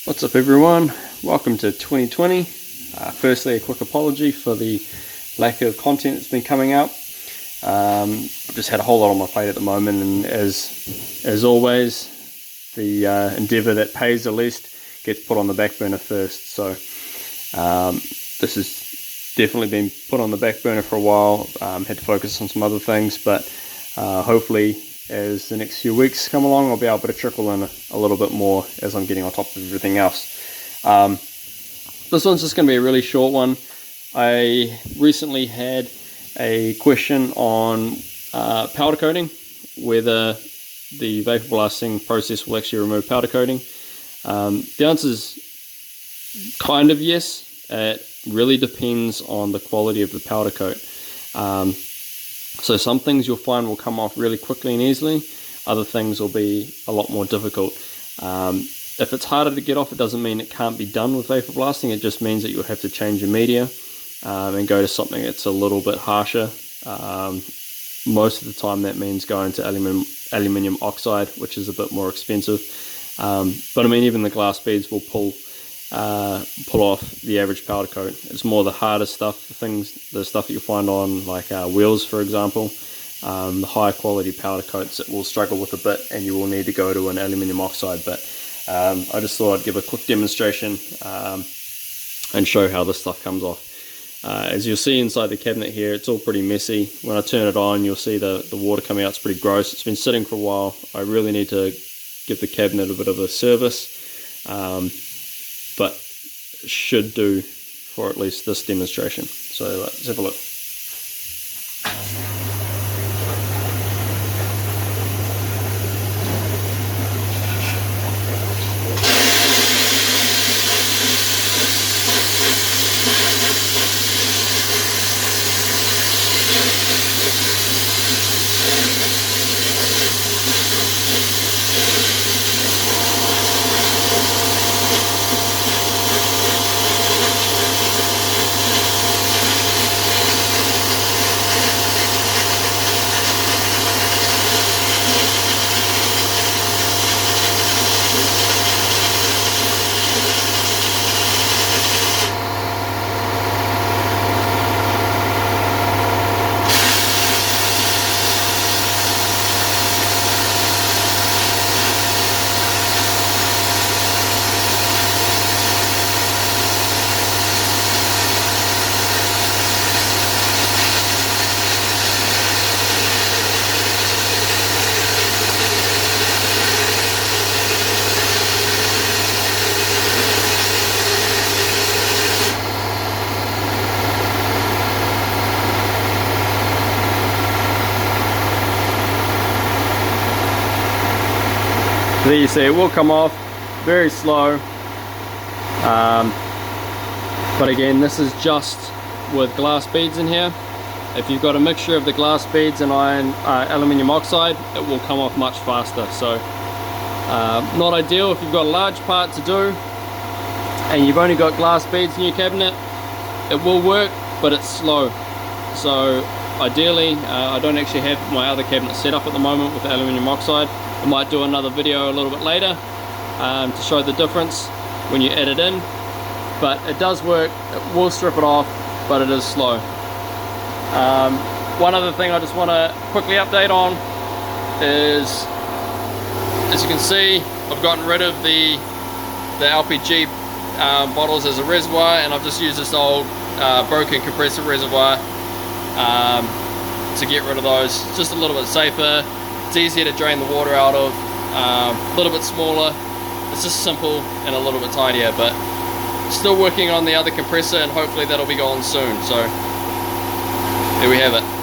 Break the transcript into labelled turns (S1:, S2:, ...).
S1: What's up everyone, welcome to 2020. Firstly, a quick apology for the lack of content that's been coming out. I've just had a whole lot on my plate at the moment, and as always, the endeavour that pays the least gets put on the back burner first. So this has definitely been put on the back burner for a while. Had to focus on some other things, but hopefully as the next few weeks come along, I'll be able to trickle in a little bit more as I'm getting on top of everything else. This one's just going to be a really short one. I recently had a question on powder coating, whether the vapor blasting process will actually remove powder coating. The answer is kind of yes. It really depends on the quality of the powder coat. So some things you'll find will come off really quickly and easily, other things will be a lot more difficult. If it's harder to get off, it doesn't mean it can't be done with vapor blasting, it just means that you'll have to change your media and go to something that's a little bit harsher. Most of the time that means going to aluminium oxide, which is a bit more expensive. But I mean, even the glass beads will pull off the average powder coat. It's more the harder stuff, the stuff that you'll find on like wheels, for example, the higher quality powder coats that will struggle with a bit, and you will need to go to an aluminium oxide. But I just thought I'd give a quick demonstration and show how this stuff comes off. As you'll see inside the cabinet here, it's all pretty messy. When I turn it on, you'll see the water coming out. It's pretty gross. It's been sitting for a while. I really need to give the cabinet a bit of a service. But should do for at least this demonstration. So let's have a look. There you see, it will come off very slow, but again, this is just with glass beads in here. If you've got a mixture of the glass beads and aluminium oxide, it will come off much faster. So not ideal if you've got a large part to do and you've only got glass beads in your cabinet. It will work, but it's slow. So ideally, I don't actually have my other cabinet set up at the moment with the aluminium oxide. I might do another video a little bit later to show the difference when you add it in, but it does work. It will strip it off, but it is slow. One other thing I just want to quickly update on is, as you can see, I've gotten rid of the LPG bottles as a reservoir, and I've just used this old broken compressor reservoir to get rid of those. It's just a little bit safer. It's easier to drain the water out of, a little bit smaller. It's just simple and a little bit tidier, but still working on the other compressor, and hopefully that'll be gone soon. So there we have it.